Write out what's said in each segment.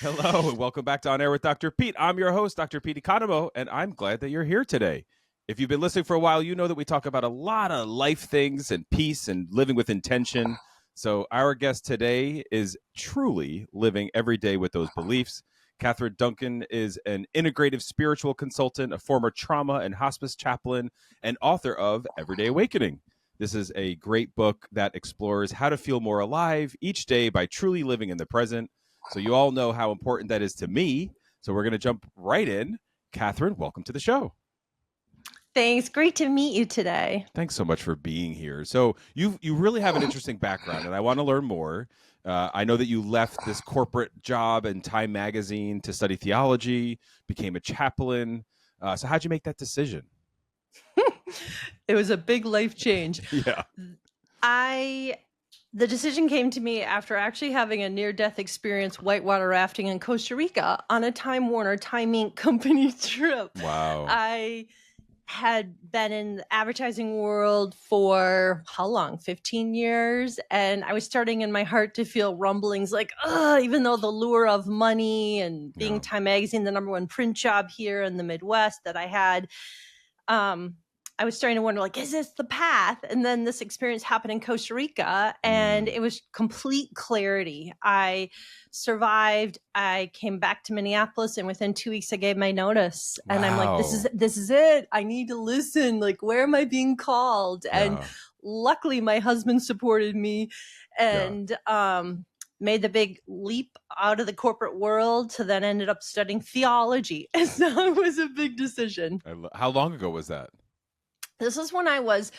Hello, and welcome back to On Air with Dr. Pete. I'm your host, Dr. Pete Economo, and I'm glad that you're here today. If you've been listening for a while, you know that we talk about a lot of life things and peace and living with intention. So our guest today is truly living every day with those beliefs. Catherine Duncan is an integrative spiritual consultant, a former trauma and hospice chaplain, and author of Everyday Awakening. This is a great book that explores how to feel more alive each day by truly living in the present. So you all know how important that is to me. So we're going to jump right in. Catherine, welcome to the show. Thanks. Great to meet you today. Thanks so much for being here. So you really have an interesting background, and I want to learn more. I know that you left this corporate job in Time Magazine to study theology, became a chaplain. So how'd you make that decision? It was a big life change. Yeah. The decision came to me after actually having a near-death experience whitewater rafting in Costa Rica on a Time Warner Time Inc. company trip. Wow. I had been in the advertising world for how long? 15 years. And I was starting in my heart to feel rumblings like, even though the lure of money and being Time Magazine, the number one print job here in the Midwest that I had, I was starting to wonder, like, is this the path? And then this experience happened in Costa Rica, and it was complete clarity. I survived. I came back to Minneapolis, and within 2 weeks, I gave my notice. And I'm like, this is it. I need to listen. Like, where am I being called? And luckily, my husband supported me and made the big leap out of the corporate world to then ended up studying theology. And so it was a big decision. How long ago was that? This is when I was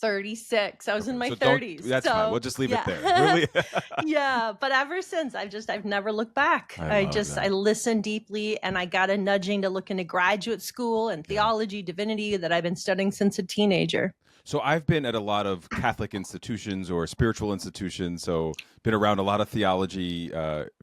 36. I was in my 30s. That's fine. We'll just leave it there. Really? Yeah. But ever since, I've never looked back. I listened deeply, and I got a nudging to look into graduate school and theology, divinity that I've been studying since a teenager. So I've been at a lot of Catholic institutions or spiritual institutions, so been around a lot of theology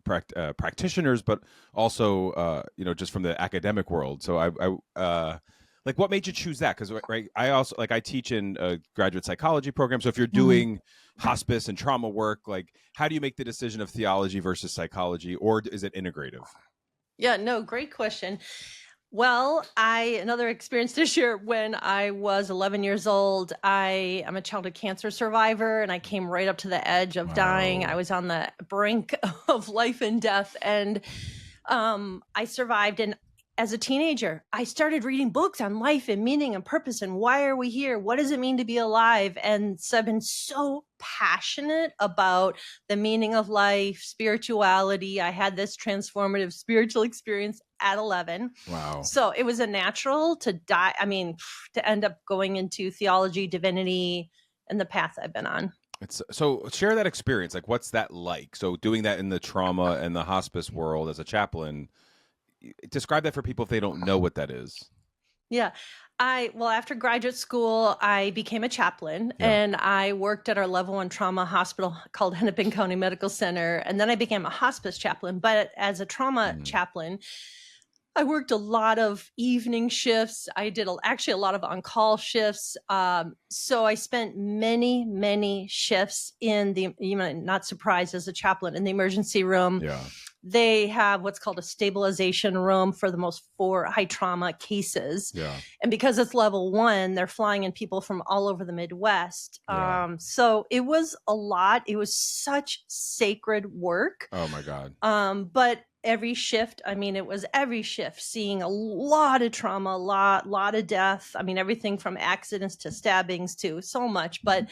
practitioners, but also, just from the academic world. So I like, what made you choose that? Because I also I teach in a graduate psychology program. So if you're doing hospice and trauma work, like, how do you make the decision of theology versus psychology, or is it integrative? Yeah, no, great question. Well, another experience to share. When I was 11 years old, I am a childhood cancer survivor, and I came right up to the edge of dying. I was on the brink of life and death, and I survived. And as a teenager, I started reading books on life and meaning and purpose and why are we here? What does it mean to be alive? And so I've been so passionate about the meaning of life, spirituality. I had this transformative spiritual experience at 11. Wow. So it was a natural to end up going into theology, divinity, and the path I've been on. So share that experience. Like, what's that like? So doing that in the trauma and the hospice world as a chaplain, describe that for people if they don't know what that is. Yeah. After graduate school, I became a chaplain and I worked at our level 1 trauma hospital called Hennepin County Medical Center. And then I became a hospice chaplain. But as a trauma chaplain, I worked a lot of evening shifts. I did actually a lot of on-call shifts. So I spent many, many shifts in you might not surprised as a chaplain, in the emergency room. Yeah. They have what's called a stabilization room for for high trauma cases. Yeah. And because it's level 1, they're flying in people from all over the Midwest. Yeah. So it was a lot. It was such sacred work. Oh my God. But every shift, it was every shift, seeing a lot of trauma, a lot of death. Everything from accidents to stabbings to so much, but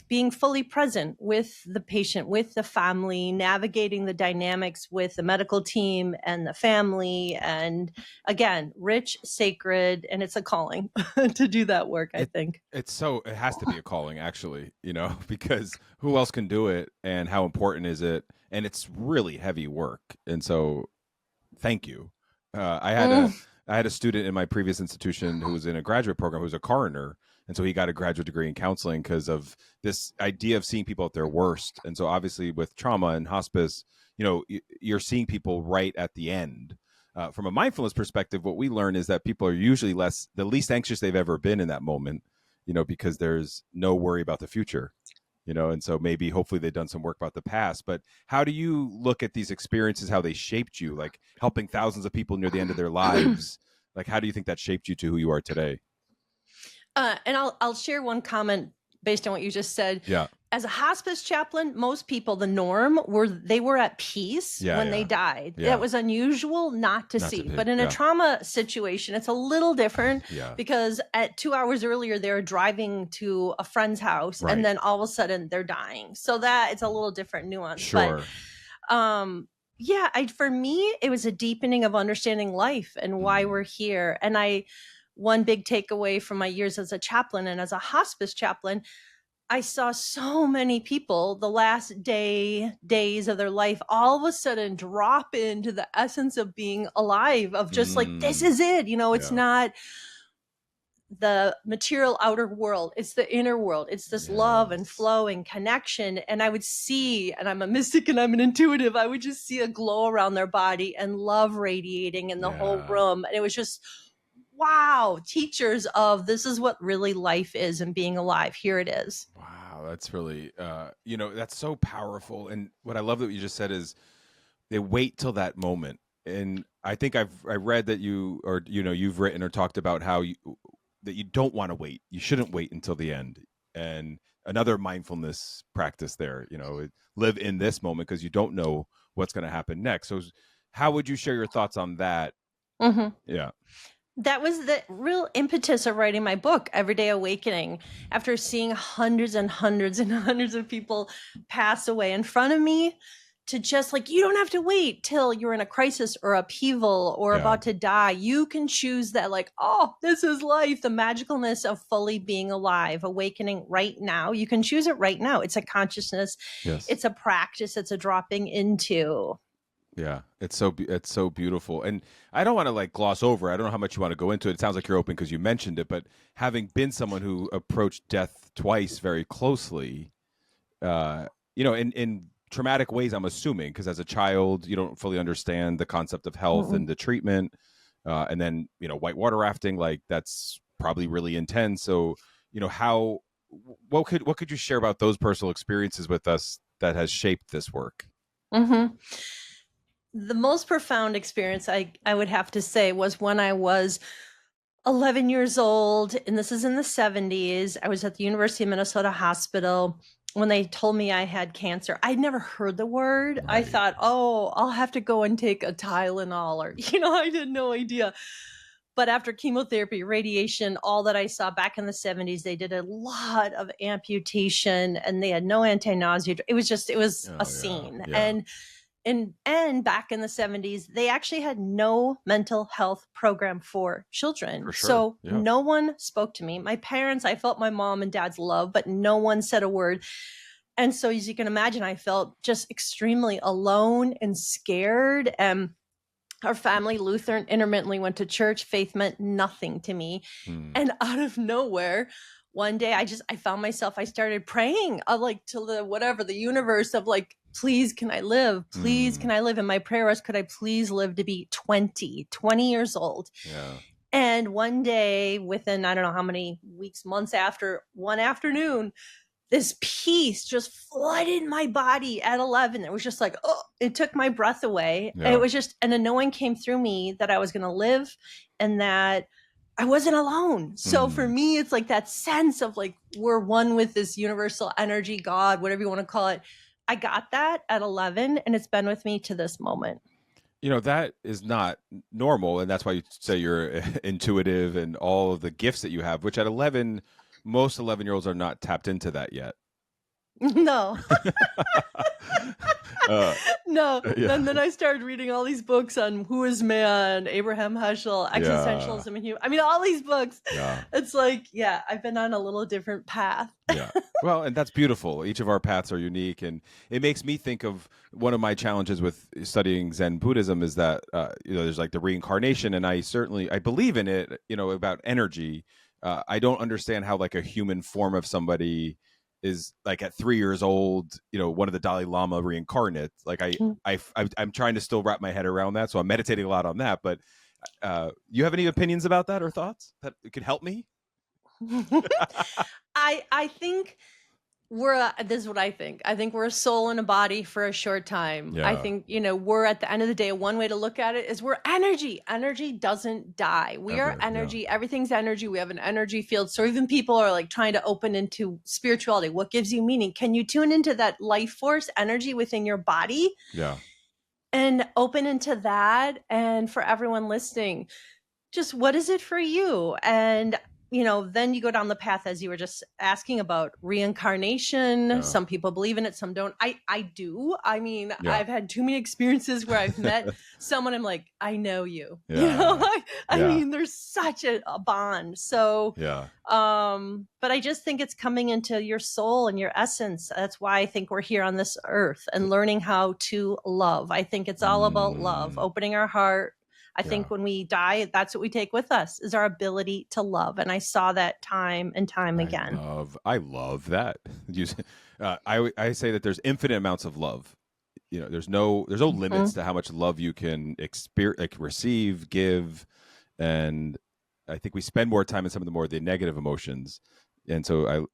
being fully present with the patient, with the family, navigating the dynamics with the medical team and the family. And again, rich, sacred, and it's a calling to do that work, I think. It has to be a calling, actually, because who else can do it, and how important is it? And it's really heavy work. And so thank you. I had a student in my previous institution who was in a graduate program who was a coroner. And so he got a graduate degree in counseling because of this idea of seeing people at their worst. And so obviously with trauma and hospice, you're seeing people right at the end. From a mindfulness perspective, what we learn is that people are usually the least anxious they've ever been in that moment, because there's no worry about the future. and so maybe hopefully they've done some work about the past. But how do you look at these experiences, how they shaped you, like helping thousands of people near the end of their lives? Like, how do you think that shaped you to who you are today? And I'll share one comment based on what you just said. Yeah. As a hospice chaplain, most people, the norm they were at peace when they died. Yeah. That was unusual not to see. But in a trauma situation, it's a little different because at 2 hours earlier, they're driving to a friend's house and then all of a sudden they're dying. So that it's a little different nuance. Sure. But for me, it was a deepening of understanding life and why we're here. And one big takeaway from my years as a chaplain and as a hospice chaplain, I saw so many people the last days of their life all of a sudden drop into the essence of being alive, of just like, this is it. It's not the material outer world. It's the inner world. It's this love and flow and connection. And I would see, and I'm a mystic and I'm an intuitive, I would just see a glow around their body and love radiating in the whole room. And it was just, wow, teachers of this is what really life is and being alive. Here it is. Wow, that's really, that's so powerful. And what I love that you just said is they wait till that moment. And I think I read that you've written or talked about how that you don't want to wait. You shouldn't wait until the end. And another mindfulness practice there, live in this moment because you don't know what's going to happen next. So how would you share your thoughts on that? Mm-hmm. Yeah. That was the real impetus of writing my book, Everyday Awakening, after seeing hundreds and hundreds and hundreds of people pass away in front of me, to just like, you don't have to wait till you're in a crisis or upheaval or about to die. You can choose that, like, oh, this is life, the magicalness of fully being alive, awakening right now. You can choose it right now. It's a consciousness. Yes. It's a practice. It's a dropping into. Yeah, it's so beautiful. And I don't want to like gloss over. I don't know how much you want to go into it. It sounds like you're open because you mentioned it, but having been someone who approached death twice very closely, in traumatic ways, I'm assuming, because as a child, you don't fully understand the concept of health and the treatment. And then, whitewater rafting, like that's probably really intense. So, what could you share about those personal experiences with us that has shaped this work? Mm-hmm. The most profound experience I would have to say was when I was 11 years old, and this is in the 70s. I was at the University of Minnesota Hospital when they told me I had cancer. I'd never heard the word. I thought, oh, I'll have to go and take a Tylenol, or, I had no idea. But after chemotherapy, radiation, all that I saw back in the 70s, they did a lot of amputation and they had no anti-nausea. It was a scene. Yeah. And back in the 70s, they actually had no mental health program for children. For sure. So no one spoke to me. My parents, I felt my mom and dad's love, but no one said a word. And so as you can imagine, I felt just extremely alone and scared. And our family, Lutheran, intermittently went to church. Faith meant nothing to me. And out of nowhere, one day I found myself, I started praying to the universe of like, please, can I live? Please, can I live? And my prayer was, could I please live to be 20 years old? Yeah. And one day, within, I don't know how many weeks, months after, one afternoon, this peace just flooded my body at 11. It was just like, oh, it took my breath away. Yeah. And it was just, and a knowing came through me that I was going to live and that I wasn't alone. So for me, it's like that sense of like, we're one with this universal energy, God, whatever you want to call it. I got that at 11 and it's been with me to this moment. That is not normal. And that's why you say you're intuitive and all of the gifts that you have, which at 11, most 11-year-olds are not tapped into that yet. No. No. Yeah. And then I started reading all these books on Who is Man, Abraham Heschel, Existentialism and Human. I mean, all these books. Yeah. It's like, I've been on a little different path. Yeah. Well, and that's beautiful. Each of our paths are unique. And it makes me think of one of my challenges with studying Zen Buddhism is that, there's like the reincarnation. And I believe in it, about energy. I don't understand how like a human form of somebody is like at 3 years old, one of the Dalai Lama reincarnate. Like I'm trying to still wrap my head around that. So I'm meditating a lot on that. But you have any opinions about that or thoughts that could help me? I think This is what I think. I think we're a soul in a body for a short time. I Yeah. think, we're at the end of the day, one way to look at it is we're energy. Energy doesn't die. We are Ever. Yeah. energy. Everything's energy. We have an energy field. So even people are like trying to open into spirituality. What gives you meaning? Can you tune into that life force energy within your body Yeah. and open into that? And for everyone listening, just what is it for you? And then you go down the path as you were just asking about reincarnation. Yeah. Some people believe in it, some don't. I do. I mean, Yeah. I've had too many experiences where I've met someone, I'm like, I know you. Yeah. I Yeah. mean, there's such a bond. So Yeah. but I just think it's coming into your soul and your essence. That's why I think we're here on this earth and learning how to love. I think it's all about love, opening our heart. I think when we die, that's what we take with us, is our ability to love. And I saw that time and time again. I love that. I say that there's infinite amounts of love. There's no limits to how much love you can experience, like receive, give, and I think we spend more time in some of the negative emotions, and so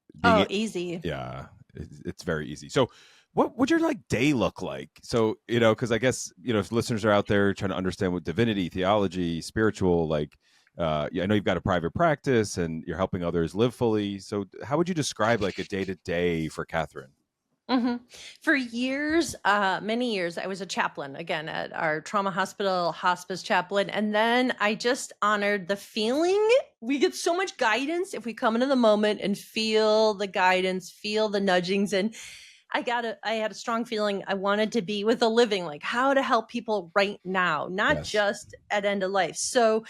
easy. Yeah, it's very easy. So what would your day look like? So, because I guess, if listeners are out there trying to understand what divinity, theology, spiritual, I know you've got a private practice and you're helping others live fully. So how would you describe a day-to-day for Catherine? For years, many years, I was a chaplain, again, at our trauma hospital, hospice chaplain. And then I just honored the feeling. We get so much guidance if we come into the moment and feel the guidance, feel the nudgings. And I had a strong feeling I wanted to be with a living, like how to help people right now, not just at end of life. So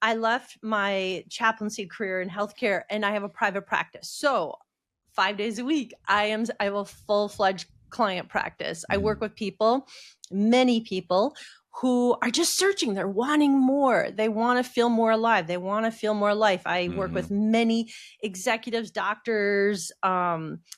I left my chaplaincy career in healthcare and I have a private practice. So 5 days a week, I have a full-fledged client practice. I work with people, many people who are just searching. They're wanting more. They want to feel more alive. They want to feel more life. I work with many executives, doctors,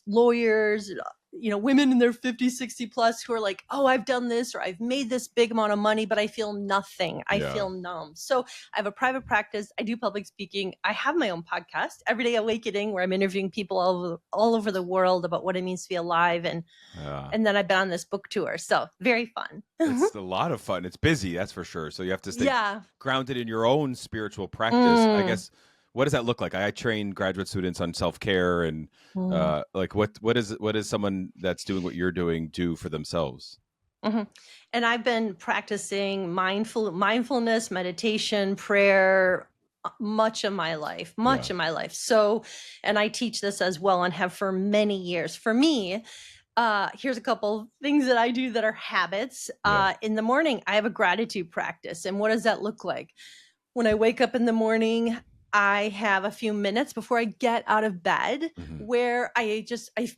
lawyers, women in their 50, 60 plus who are like, oh, I've done this, or I've made this big amount of money, but I feel nothing. I feel numb. So I have a private practice. I do public speaking. I have my own podcast, Everyday Awakening, where I'm interviewing people all over the world about what it means to be alive. And then I've been on this book tour. So very fun. It's a lot of fun. It's busy, that's for sure. So you have to stay grounded in your own spiritual practice. I guess, what does that look like? I train graduate students on self-care and what is someone that's doing what you're doing do for themselves? And I've been practicing mindfulness, meditation, prayer, much of my life. So, and I teach this as well and have for many years. For me, here's a couple things that I do that are habits. In the morning, I have a gratitude practice. And what does that look like? When I wake up in the morning, I have a few minutes before I get out of bed where I'm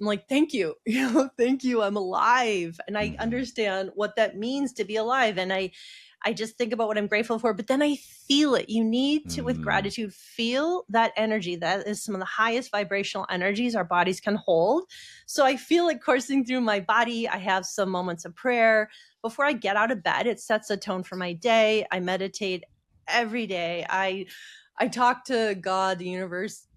like, thank you, thank you, I'm alive. And I understand what that means to be alive. And I just think about what I'm grateful for, but then I feel it. You need to, with gratitude, feel that energy. That is some of the highest vibrational energies our bodies can hold. So I feel it coursing through my body. I have some moments of prayer before I get out of bed. It sets a tone for my day. I meditate every day. I talk to God, the universe,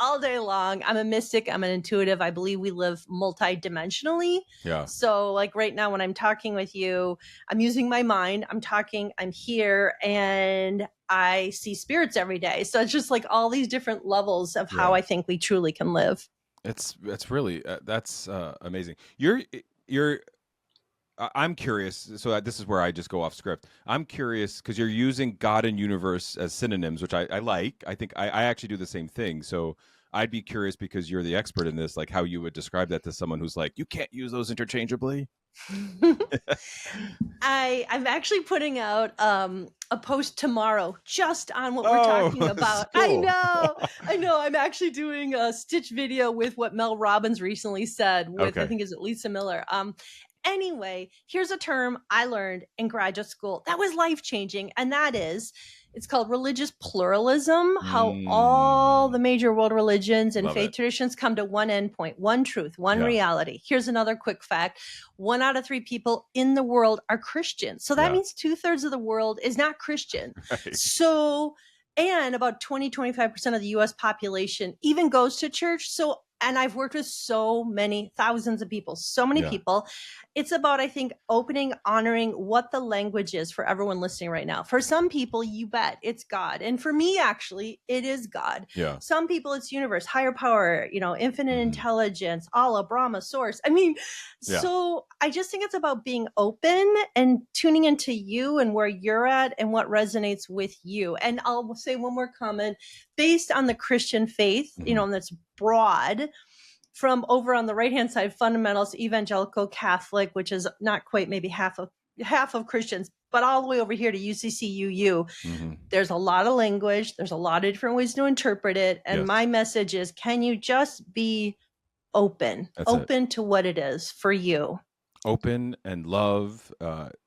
all day long. I'm a mystic. I'm an intuitive. I believe we live multidimensionally. Yeah. So right now when I'm talking with you, I'm using my mind. I'm talking, I'm here, and I see spirits every day. So it's just all these different levels of how I think we truly can live. That's really, that's amazing. I'm curious. So this is where I just go off script. I'm curious because you're using God and universe as synonyms, which I like. I think I actually do the same thing. So I'd be curious, because you're the expert in this, how you would describe that to someone who's like, you can't use those interchangeably. I'm actually putting out a post tomorrow just on what we're talking about. Cool. I know. I'm actually doing a stitch video with what Mel Robbins recently said with, I think, is it Lisa Miller? Anyway, here's a term I learned in graduate school that was life-changing, and that is, it's called religious pluralism, how all the major world religions and faith traditions come to one endpoint, one truth, one reality. Here's another quick fact. 1 out of 3 people in the world are Christian. So that means 2/3 of the world is not Christian. Right. So, and about 20-25% of the US population even goes to church. So And I've worked with so many thousands of people, so many Yeah. people. It's about, I think, opening, honoring what the language is for everyone listening right now. For some people, you bet it's God. And for me, actually, it is God. Yeah. Some people, it's universe, higher power, infinite Mhm. intelligence, Allah, Brahma, source. I mean, Yeah. so I just think it's about being open and tuning into you and where you're at and what resonates with you. And I'll say one more comment based on the Christian faith, Mhm. and that's broad. From over on the right-hand side, fundamentals, evangelical, Catholic, which is not quite maybe half of Christians, but all the way over here to UCC-UU. Mhm. There's a lot of language. There's a lot of different ways to interpret it. And Yes. my message is, can you just be open, That's it. open to what it is for you? Open and love,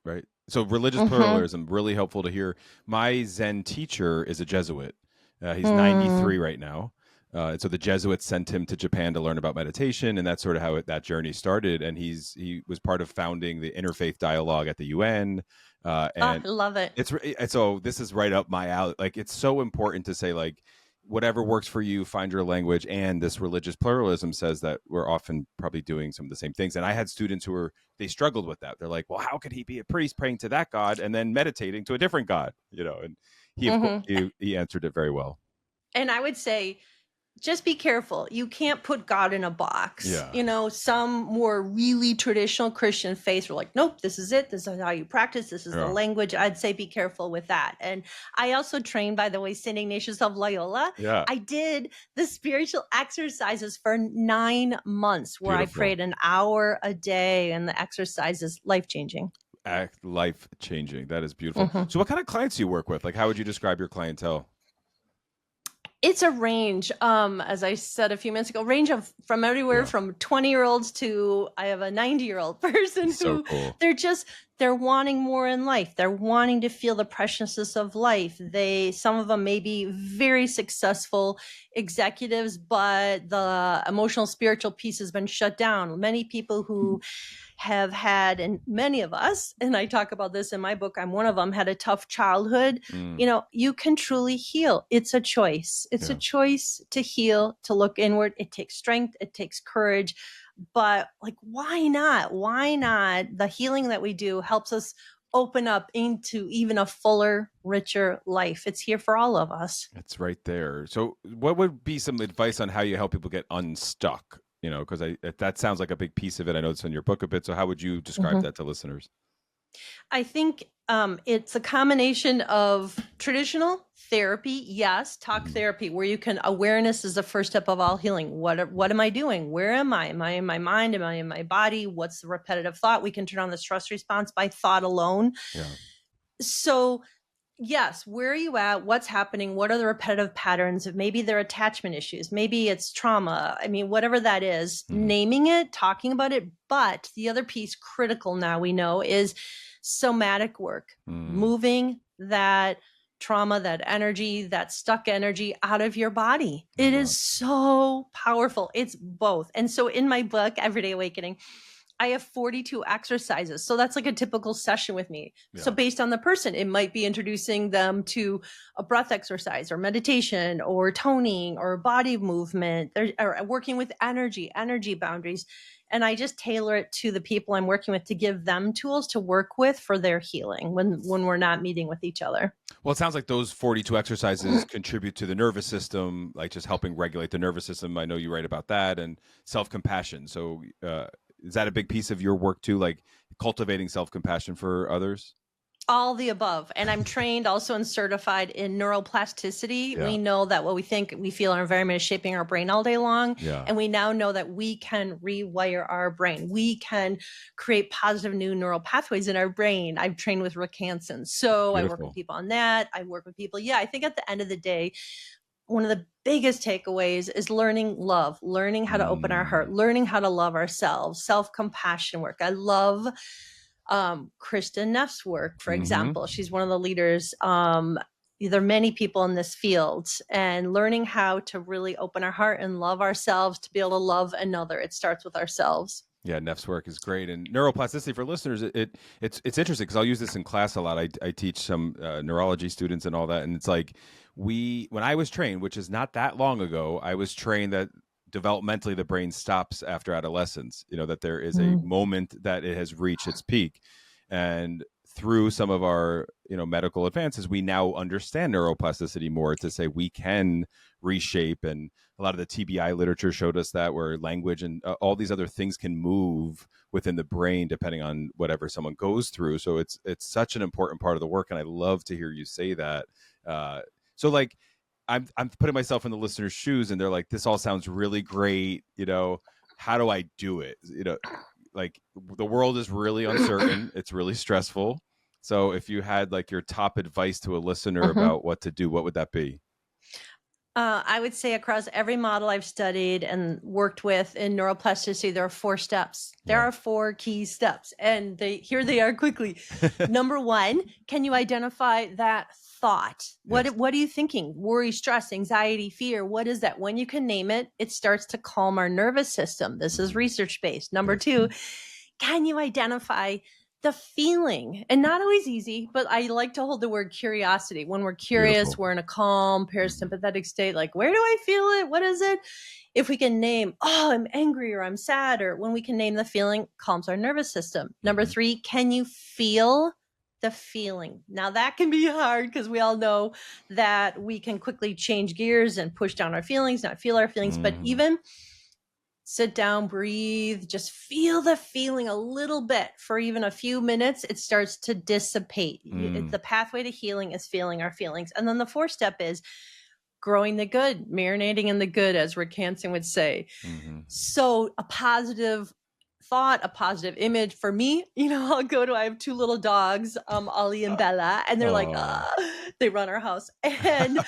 right? So religious Mhm. pluralism, really helpful to hear. My Zen teacher is a Jesuit. He's Mm. 93 right now. And so the Jesuits sent him to Japan to learn about meditation, and that's sort of how that journey started. And he was part of founding the Interfaith Dialogue at the UN. I And love it. so this is right up my alley. Like, it's so important to say, like, whatever works for you, find your language. And this religious pluralism says that we're often probably doing some of the same things. And I had students who they struggled with that. They're like, well, how could he be a priest praying to that God and then meditating to a different God? And he, of course, he answered it very well. And I would say, just be careful. You can't put God in a box. Yeah. Some more really traditional Christian faiths are like, nope, this is it. This is how you practice. This is the language. I'd say be careful with that. And I also trained, by the way, St. Ignatius of Loyola. Yeah. I did the spiritual exercises for 9 months where Beautiful. I prayed an hour a day, and the exercises, life-changing. Life-changing. That is beautiful. So what kind of clients do you work with? Like, how would you describe your clientele? It's a range, as I said a few minutes ago, range of from everywhere from 20-year-olds to I have a 90-year-old person who cool. they're wanting more in life. They're wanting to feel the preciousness of life. Some of them may be very successful executives, but the emotional, spiritual piece has been shut down. Many people who have had, and many of us, and I talk about this in my book, I'm one of them, had a tough childhood. You can truly heal. It's a choice. It's a choice to heal, to look inward. It takes strength. It takes courage. But like, why not? Why not? The healing that we do helps us open up into even a fuller, richer life. It's here for all of us. It's right there. So what would be some advice on how you help people get unstuck? Because that sounds like a big piece of it. I know it's in your book a bit. So how would you describe that to listeners? I think it's a combination of traditional therapy, yes, talk therapy, where awareness is the first step of all healing. What am I doing? Where am I? Am I in my mind? Am I in my body? What's the repetitive thought? We can turn on the stress response by thought alone. Yeah. So yes, where are you at? What's happening? What are the repetitive patterns? Maybe they're attachment issues. Maybe it's trauma. I mean, whatever that is, naming it, talking about it. But the other piece, critical now we know, is somatic work, moving that trauma, that energy, that stuck energy out of your body. It is so powerful. It's both. And so in my book, Everyday Awakening, I have 42 exercises. So that's like a typical session with me. Yeah. So based on the person, it might be introducing them to a breath exercise or meditation or toning or body movement or working with energy boundaries. And I just tailor it to the people I'm working with to give them tools to work with for their healing when we're not meeting with each other. Well, it sounds like those 42 exercises contribute to the nervous system, like just helping regulate the nervous system. I know you write about that, and self-compassion. So is that a big piece of your work too, like cultivating self-compassion for others? All the above. And I'm trained also and certified in neuroplasticity. Yeah. We know that what we think, we feel, our environment is shaping our brain all day long. Yeah. And we now know that we can rewire our brain. We can create positive new neural pathways in our brain. I've trained with Rick Hansen. So I work with people on that. I work with people. Yeah, I think at the end of the day, one of the biggest takeaways is learning love, learning how to open our heart, learning how to love ourselves, self-compassion work. I love Kristen Neff's work, for example. She's one of the leaders. There are many people in this field, and learning how to really open our heart and love ourselves to be able to love another. It starts with ourselves. Yeah, Neff's work is great. And neuroplasticity for listeners, it's interesting because I'll use this in class a lot. I teach some neurology students and all that. And it's like when I was trained, which is not that long ago, I was trained that developmentally the brain stops after adolescence, that there is a Mm. moment that it has reached its peak. And through some of our medical advances, we now understand neuroplasticity more to say we can reshape. And a lot of the TBI literature showed us that, where language and all these other things can move within the brain depending on whatever someone goes through. So it's such an important part of the work, and I love to hear you say that. So like, I'm putting myself in the listener's shoes, and they're like, this all sounds really great. How do I do it? Like, the world is really uncertain. It's really stressful. So if you had like your top advice to a listener Mhm. about what to do, what would that be? I would say across every model I've studied and worked with in neuroplasticity, there are 4 steps. There Yeah. are 4 key steps, and here they are quickly. Number 1, can you identify that thought? What Yes. are you thinking? Worry, stress, anxiety, fear. What is that? When you can name it, it starts to calm our nervous system. This is research based. Number Yes. 2, can you identify the feeling? And not always easy, but I like to hold the word curiosity. When we're curious, Beautiful. we're in a calm parasympathetic state, like, where do I feel it? What is it? If we can name, oh, I'm angry or I'm sad, or when we can name the feeling, calms our nervous system. Number 3, can you feel the feeling? Now that can be hard because we all know that we can quickly change gears and push down our feelings, not feel our feelings, but even sit down, breathe, just feel the feeling a little bit for even a few minutes, it starts to dissipate. The pathway to healing is feeling our feelings. And then the 4th step is growing the good, marinating in the good, as Rick Hansen would say. So a positive thought, a positive image for me, I have 2 little dogs, Ollie and Bella, and they're like, they run our house. And,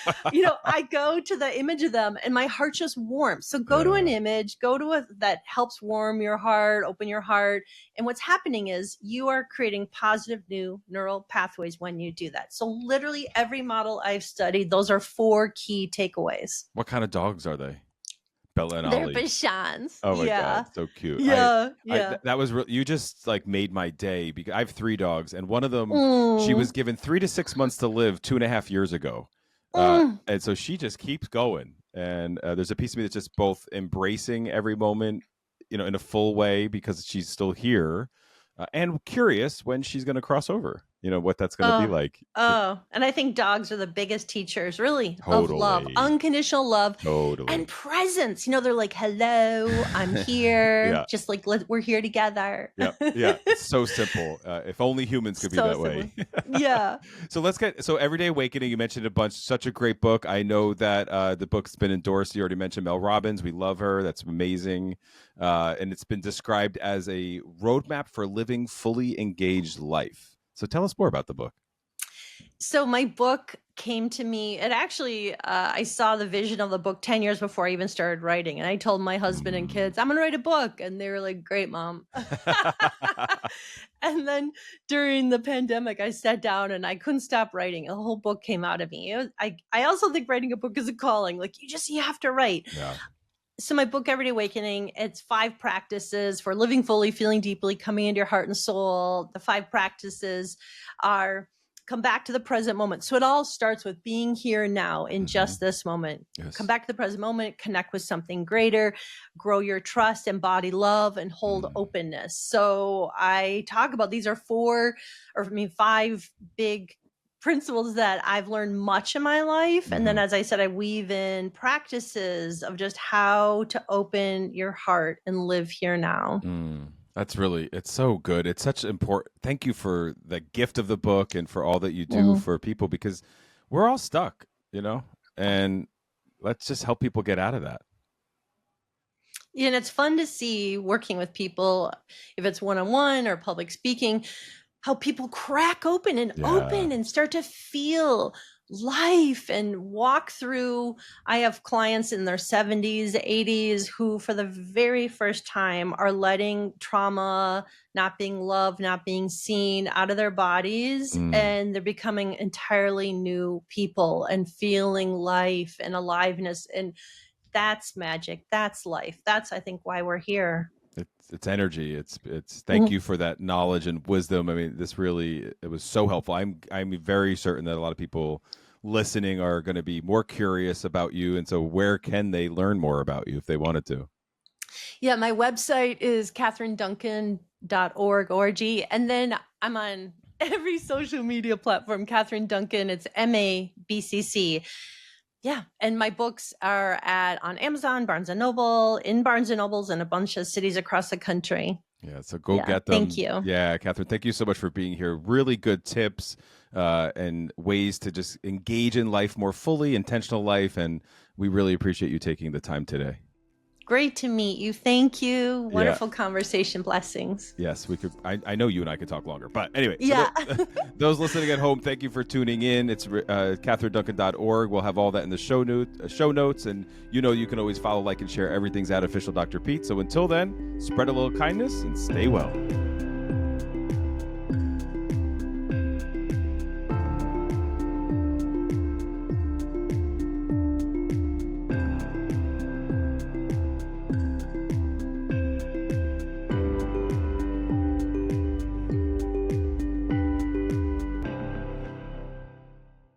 I go to the image of them and my heart just warms. So go to an image, that helps warm your heart, open your heart. And what's happening is you are creating positive new neural pathways when you do that. So literally every model I've studied, those are 4 key takeaways. What kind of dogs are they? Bella and They're Ollie. Bichons. Oh my Yeah. God, so cute. Yeah. That was you just like made my day, because I have 3 dogs, and one of them, she was Mm. given 3 to 6 months to live 2.5 years ago. Mm. And so she just keeps going. And there's a piece of me that's just both embracing every moment, in a full way, because she's still here, and curious when she's going to cross over, what that's going to be Oh, like. and I think dogs are the biggest teachers, really, of love, Totally. unconditional love, Totally. and presence. They're like, hello, I'm here. Yeah. Just like, we're here together. Yeah. Yeah. It's so simple. If only humans could be So that simple. way. Yeah. So Everyday Awakening, you mentioned a bunch, such a great book. I know that the book's been endorsed. You already mentioned Mel Robbins. We love her. That's amazing. And it's been described as a roadmap for living fully engaged life. So tell us more about the book. So my book came to me. It actually, I saw the vision of the book 10 years before I even started writing. And I told my husband and kids, I'm going to write a book. And they were like, great, Mom. And then during the pandemic, I sat down and I couldn't stop writing. A whole book came out of me. I also think writing a book is a calling. Like, you have to write. Yeah. So my book, Everyday Awakening, it's 5 practices for living fully, feeling deeply, coming into your heart and soul. The 5 practices are come back to the present moment. So it all starts with being here now in just this moment. Yes. Come back to the present moment, connect with something greater, grow your trust, embody love, and hold openness. So I talk about, these are 5 big principles that I've learned much in my life. And then, as I said, I weave in practices of just how to open your heart and live here now. That's really, it's so good. It's such important. Thank you for the gift of the book and for all that you do for people, because we're all stuck, and let's just help people get out of that. Yeah, and it's fun to see, working with people, if it's one-on-one or public speaking, how people crack open and start to feel life and walk through. I have clients in their 70s, 80s who for the very first time are letting trauma, not being loved, not being seen, out of their bodies, and they're becoming entirely new people and feeling life and aliveness. And that's magic. That's life. That's, I think, why we're here. It's energy. It's thank you for that knowledge and wisdom. I mean, it was so helpful. I'm very certain that a lot of people listening are going to be more curious about you. And so where can they learn more about you if they wanted to? Yeah, my website is catherineduncan.org. And then I'm on every social media platform, Catherine Duncan. It's MABCC. Yeah. And my books are on Amazon, Barnes & Noble, in Barnes & Nobles, and a bunch of cities across the country. Yeah, so go get them. Thank you. Yeah, Catherine, thank you so much for being here. Really good tips and ways to just engage in life more fully, intentional life. And we really appreciate you taking the time today. Great to meet you. Thank you. Wonderful conversation. Blessings. Yes, we could. I know you and I could talk longer, but anyway. Yeah. So those listening at home, thank you for tuning in. It's catherineduncan.org. We'll have all that in the show notes, and you can always follow, like, and share. Everything's at Official Dr. Pete. So until then, spread a little kindness and stay well.